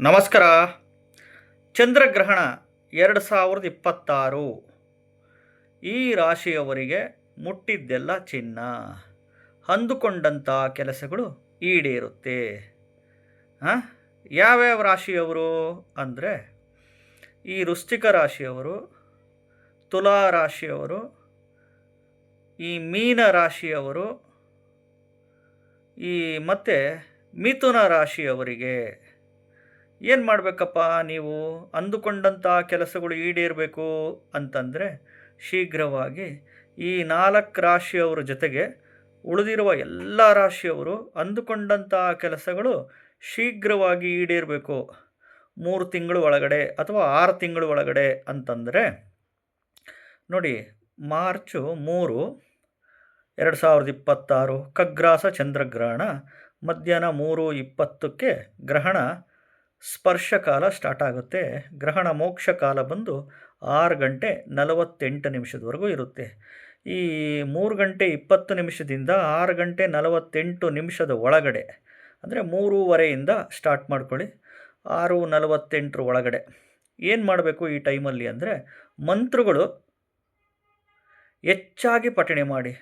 ನಮಸ್ಕಾರ. ಚಂದ್ರಗ್ರಹಣ 2026 ಈ ರಾಶಿಯವರಿಗೆ ಮುಟ್ಟಿದ್ದೆಲ್ಲ ಚಿನ್ನ, ಅಂದುಕೊಂಡಂಥ ಕೆಲಸಗಳು ಈಡೇರುತ್ತೆ. ಯಾವ್ಯಾವ ರಾಶಿಯವರು ಅಂದರೆ ಈ ವೃಶ್ಚಿಕ ರಾಶಿಯವರು, ತುಲಾ ರಾಶಿಯವರು, ಈ ಮೀನ ರಾಶಿಯವರು, ಈ ಮತ್ತು ಮಿಥುನ ರಾಶಿಯವರಿಗೆ ಏನು ಮಾಡಬೇಕಪ್ಪ, ನೀವು ಅಂದುಕೊಂಡಂಥ ಕೆಲಸಗಳು ಈಡೇರಬೇಕು ಅಂತಂದರೆ ಶೀಘ್ರವಾಗಿ ಈ 4 ರಾಶಿಯವರ ಜೊತೆಗೆ ಉಳಿದಿರುವ ಎಲ್ಲ ರಾಶಿಯವರು ಅಂದುಕೊಂಡಂಥ ಕೆಲಸಗಳು ಶೀಘ್ರವಾಗಿ ಈಡೇರಬೇಕು. 3 ತಿಂಗಳು ಒಳಗಡೆ ಅಥವಾ 6 ತಿಂಗಳು ಒಳಗಡೆ ಅಂತಂದರೆ ನೋಡಿ, ಮಾರ್ಚು 3, 2026 ಖಗ್ರಾಸ ಚಂದ್ರಗ್ರಹಣ ಮಧ್ಯಾಹ್ನ 3:20ಕ್ಕೆ ಗ್ರಹಣ ಸ್ಪರ್ಶಕಾಲ ಸ್ಟಾರ್ಟ್ ಆಗುತ್ತೆ. ಗ್ರಹಣ ಮೋಕ್ಷ ಕಾಲ ಬಂದು 6 ಗಂಟೆ 48 ನಿಮಿಷದವರೆಗೂ ಇರುತ್ತೆ. ಈ 3 ಗಂಟೆ 20 ನಿಮಿಷದಿಂದ 6 ಗಂಟೆ 48 ನಿಮಿಷದ ಒಳಗಡೆ ಅಂದರೆ 3:30ಯಿಂದ ಸ್ಟಾರ್ಟ್ ಮಾಡ್ಕೊಳ್ಳಿ. 6:48 ಒಳಗಡೆ ಏನು ಮಾಡಬೇಕು ಈ ಟೈಮಲ್ಲಿ ಅಂದರೆ ಮಂತ್ರಗಳು ಹೆಚ್ಚಾಗಿ ಪಠಣೆ ಮಾಡಿ.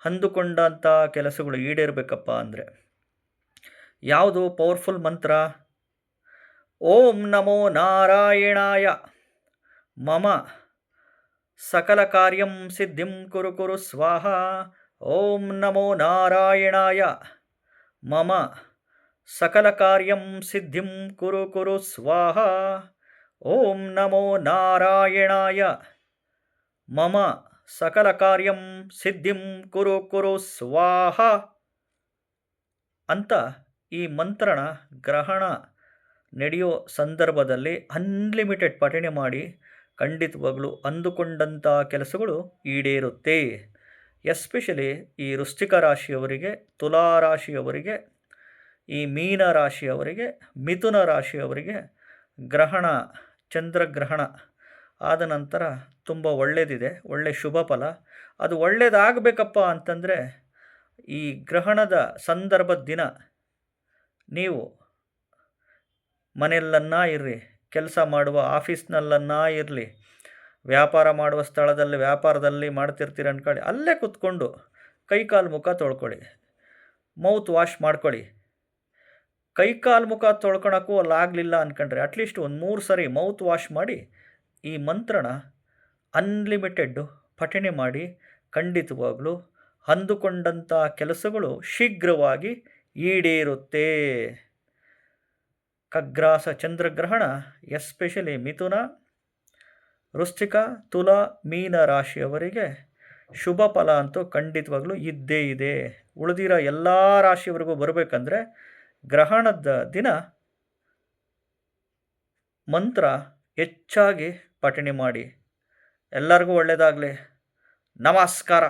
ಅಂದುಕೊಂಡಂಥ ಕೆಲಸಗಳು ಈಡೇರಬೇಕಪ್ಪ ಅಂದರೆ ಯಾವುದು ಪವರ್ಫುಲ್ ಮಂತ್ರ? ಓಂ ನಮೋ ನಾರಾಯಣಾಯ ಮಮ ಸಕಲ ಕಾರ್ಯಂ ಸಿದ್ಧಿಂ ಕುರು ಕುರು ಸ್ವಾಹ. ಓಂ ನಮೋ ನಾರಾಯಣಾಯ ಮಮ ಸಕಲ ಕಾರ್ಯಂ ಸಿದ್ಧಿಂ ಕುರು ಕುರು ಸ್ವಾಹ. ಓಂ ನಮೋ ನಾರಾಯಣಾಯ ಮಮ ಸಕಲ ಕಾರ್ಯಂ ಸಿದ್ಧಿಂ ಕುರು ಕುರು ಸ್ವಾಹ ಅಂತ ಈ ಮಂತ್ರನ ಗ್ರಹಣ ನಡೆಯೋ ಸಂದರ್ಭದಲ್ಲಿ ಅನ್ಲಿಮಿಟೆಡ್ ಪಠಣೆ ಮಾಡಿ. ಖಂಡಿತವಾಗಲೂ ಅಂದುಕೊಂಡಂಥ ಕೆಲಸಗಳು ಈಡೇರುತ್ತೆ. ಎಸ್ಪೆಷಲಿ ಈ ವೃಶ್ಚಿಕ ರಾಶಿಯವರಿಗೆ, ತುಲಾ ರಾಶಿಯವರಿಗೆ, ಈ ಮೀನ ರಾಶಿಯವರಿಗೆ, ಮಿಥುನ ರಾಶಿಯವರಿಗೆ ಗ್ರಹಣ, ಚಂದ್ರಗ್ರಹಣ ಆದ ನಂತರ ತುಂಬ ಒಳ್ಳೆಯದಿದೆ, ಒಳ್ಳೆಯ ಶುಭ ಫಲ. ಅದು ಒಳ್ಳೆಯದಾಗಬೇಕಪ್ಪ ಅಂತಂದರೆ ಈ ಗ್ರಹಣದ ಸಂದರ್ಭದ ದಿನ ನೀವು ಮನೆಯಲ್ಲನ್ನ ಇರಲಿ, ಕೆಲಸ ಮಾಡುವ ಆಫೀಸ್ನಲ್ಲನ್ನ ಇರಲಿ, ವ್ಯಾಪಾರ ಮಾಡುವ ಸ್ಥಳದಲ್ಲಿ ವ್ಯಾಪಾರದಲ್ಲಿ ಮಾಡ್ತಿರ್ತೀರ ಅಂದ್ಕೊಳ್ಳಿ, ಅಲ್ಲೇ ಕೂತ್ಕೊಂಡು ಕೈಕಾಲು ಮುಖ ತೊಳ್ಕೊಳ್ಳಿ, ಮೌತ್ ವಾಶ್ ಮಾಡ್ಕೊಳ್ಳಿ. ಕೈಕಾಲು ಮುಖ ತೊಳ್ಕೊಳಕ್ಕೂ ಅಲ್ಲಾಗಲಿಲ್ಲ ಅಂದ್ಕೊಂಡ್ರೆ ಅಟ್ಲೀಸ್ಟ್ ಒಂದು 3 ಸರಿ ಮೌತ್ ವಾಶ್ ಮಾಡಿ ಈ ಮಂತ್ರನ ಅನ್ಲಿಮಿಟೆಡ್ಡು ಪಠಣೆ ಮಾಡಿ. ಖಂಡಿತವಾಗಲೂ ಅಂದುಕೊಂಡಂಥ ಕೆಲಸಗಳು ಶೀಘ್ರವಾಗಿ ಈಡೇರುತ್ತೆ. ಖಗ್ರಾಸ ಚಂದ್ರಗ್ರಹಣ ಎಸ್ಪೆಷಲಿ ಮಿಥುನ, ವೃಶ್ಚಿಕ, ತುಲಾ, ಮೀನ ರಾಶಿಯವರಿಗೆ ಶುಭ ಫಲ ಅಂತೂ ಖಂಡಿತವಾಗಲೂ ಇದ್ದೇ ಇದೆ. ಉಳಿದಿರೋ ಎಲ್ಲ ರಾಶಿಯವರೆಗೂ ಬರಬೇಕಂದ್ರೆ ಗ್ರಹಣದ ದಿನ ಮಂತ್ರ ಹೆಚ್ಚಾಗಿ ಪಠಣೆ ಮಾಡಿ. ಎಲ್ಲರಿಗೂ ಒಳ್ಳೆಯದಾಗಲಿ. ನಮಸ್ಕಾರ.